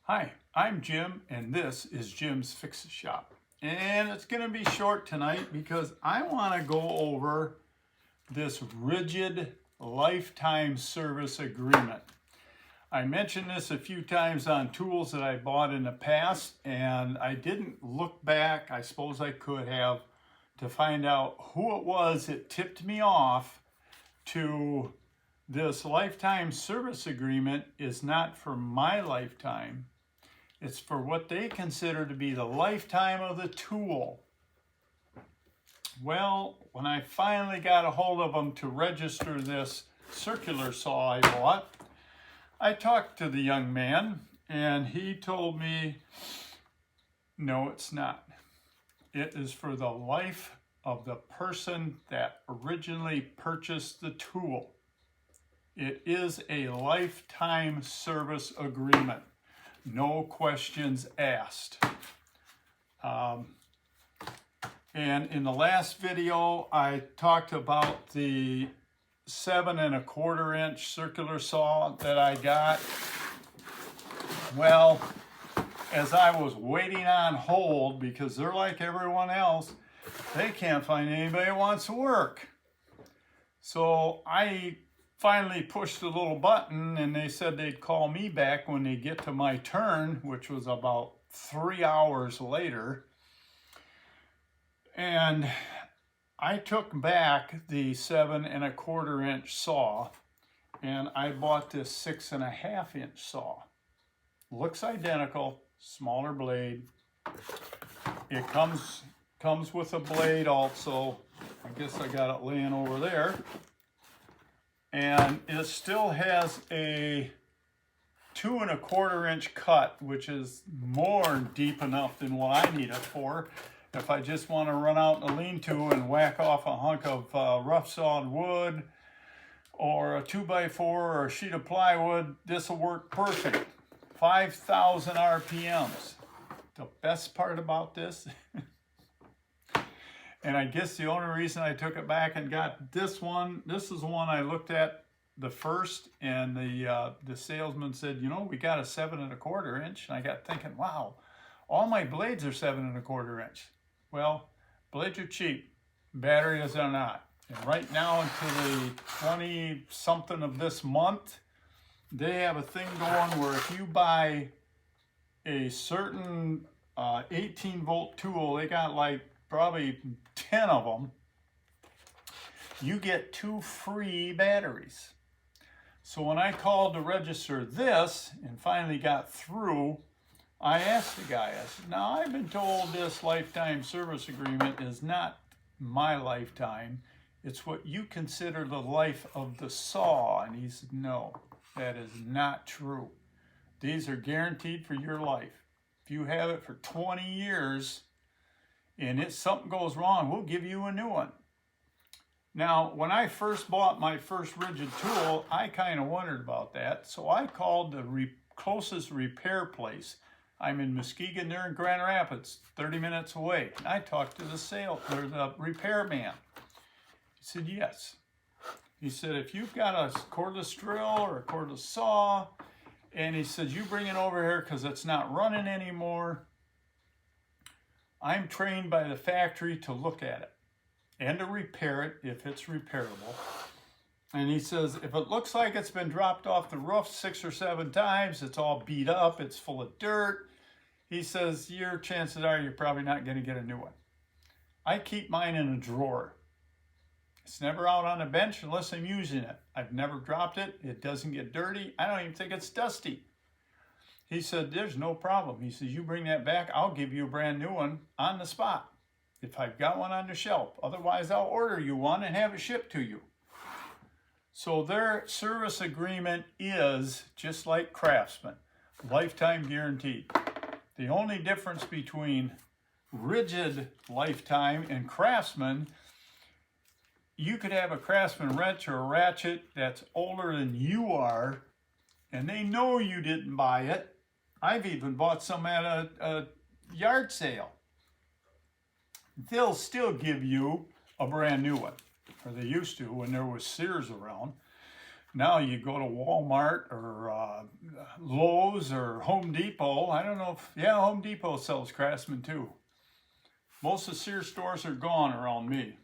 Hi, I'm Jim, and this is Jim's Fix It Shop. And it's going to be short tonight because I want to go over this Ridgid lifetime service agreement. I mentioned this a few times on tools that I bought in the past, and I didn't look back. I suppose I could have to find out who it was that tipped me off to this lifetime service agreement is not for my lifetime. It's for what they consider to be the lifetime of the tool. Well, when I finally got a hold of them to register this circular saw I bought, I talked to the young man and he told me, no, it's not. It is for the life of the person that originally purchased the tool. It is a lifetime service agreement. No questions asked. And in the last video, I talked about the 7 1/4 inch circular saw that I got. Well, as I was waiting on hold, because they're like everyone else, they can't find anybody that wants to work. So I finally pushed the little button and they said they'd call me back when they get to my turn, which was about 3 hours later. And I took back the 7 1/4 inch saw and I bought this 6 1/2 inch saw. Looks identical, smaller blade. It comes with a blade also. I guess I got it laying over there. And it still has a 2 1/4 inch cut, which is more deep enough than what I need it for. If I just want to run out in a lean-to and whack off a hunk of rough sawed wood or a 2x4 or a sheet of plywood, this will work perfect. 5,000 RPMs. The best part about this, and I guess the only reason I took it back and got this one, this is the one I looked at the first, and the salesman said, you know, we got a 7 1/4 inch. And I got thinking, wow, all my blades are 7 1/4 inch. Well, blades are cheap, batteries are not. And right now until the 20-something of this month, they have a thing going where if you buy a certain 18-volt tool, they got like probably 10 of them, you get 2 free batteries. So when I called to register this and finally got through, I asked the guy, I said, now I've been told this lifetime service agreement is not my lifetime, it's what you consider the life of the saw. And he said, no, that is not true. These are guaranteed for your life. If you have it for 20 years, and if something goes wrong, we'll give you a new one. Now, when I first bought my first Ridgid tool, I kind of wondered about that. So I called the closest repair place. I'm in Muskegon, they're in Grand Rapids, 30 minutes away. And I talked to the repairman. He said, yes. He said, if you've got a cordless drill or a cordless saw, and he said, you bring it over here because it's not running anymore. I'm trained by the factory to look at it and to repair it if it's repairable. And he says, if it looks like it's been dropped off the roof 6 or 7 times, it's all beat up, it's full of dirt, he says, your chances are you're probably not going to get a new one. I keep mine in a drawer. It's never out on a bench unless I'm using it. I've never dropped it. It doesn't get dirty. I don't even think it's dusty. He said, there's no problem. He says, you bring that back, I'll give you a brand new one on the spot if I've got one on the shelf. Otherwise, I'll order you one and have it shipped to you. So their service agreement is just like Craftsman, lifetime guaranteed. The only difference between Ridgid lifetime and Craftsman, you could have a Craftsman wrench or a ratchet that's older than you are, and they know you didn't buy it. I've even bought some at a yard sale. They'll still give you a brand new one, or they used to when there was Sears around. Now you go to Walmart or Lowe's or Home Depot. I don't know if, yeah, Home Depot sells Craftsman too. Most of the Sears stores are gone around me.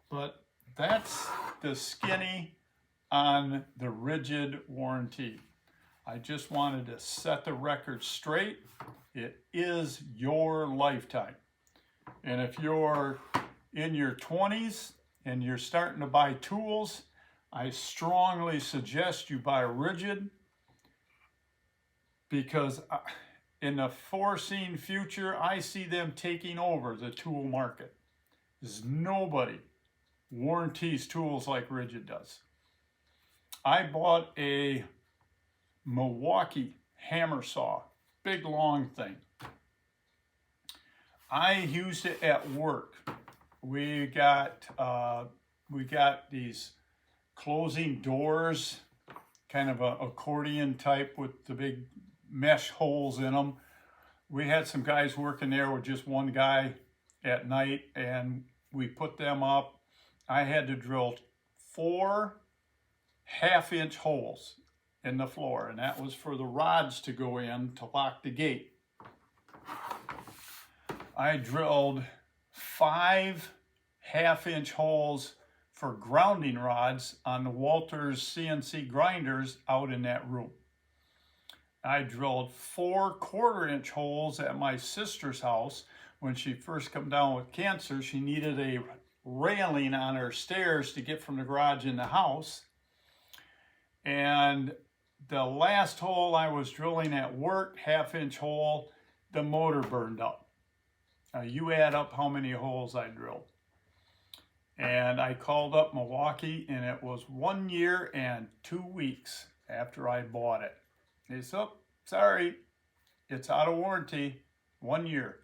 But that's the skinny on the Ridgid warranty. I just wanted to set the record straight. It is your lifetime. And if you're in your 20s and you're starting to buy tools, I strongly suggest you buy Ridgid, because in the foreseen future, I see them taking over the tool market. There's nobody warranties tools like Ridgid does. I bought a Milwaukee hammer saw, big long thing. I used it at work. We got these closing doors, kind of a accordion type with the big mesh holes in them. We had some guys working there with just one guy at night, and we put them up. I had to drill 4 half-inch holes in the floor, and that was for the rods to go in to lock the gate. I drilled 5 half-inch holes for grounding rods on the Walters CNC grinders out in that room. I drilled 4 quarter-inch holes at my sister's house. When she first came down with cancer, she needed a railing on her stairs to get from the garage in the house. And the last hole I was drilling at work, half-inch hole, the motor burned up. You add up how many holes I drilled. And I called up Milwaukee, and it was 1 year and 2 weeks after I bought it. They said, oh, sorry, it's out of warranty, 1 year.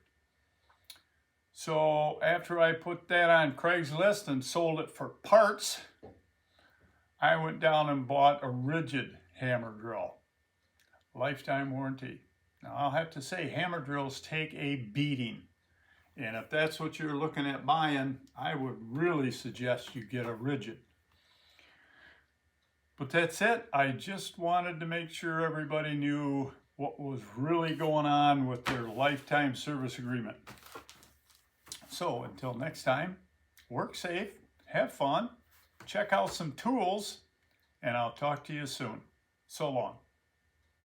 So after I put that on Craigslist and sold it for parts, I went down and bought a Ridgid hammer drill, lifetime warranty. Now I'll have to say, hammer drills take a beating. And if that's what you're looking at buying, I would really suggest you get a Ridgid. But that's it. I just wanted to make sure everybody knew what was really going on with their lifetime service agreement. So until next time, work safe, have fun, check out some tools, and I'll talk to you soon. So long.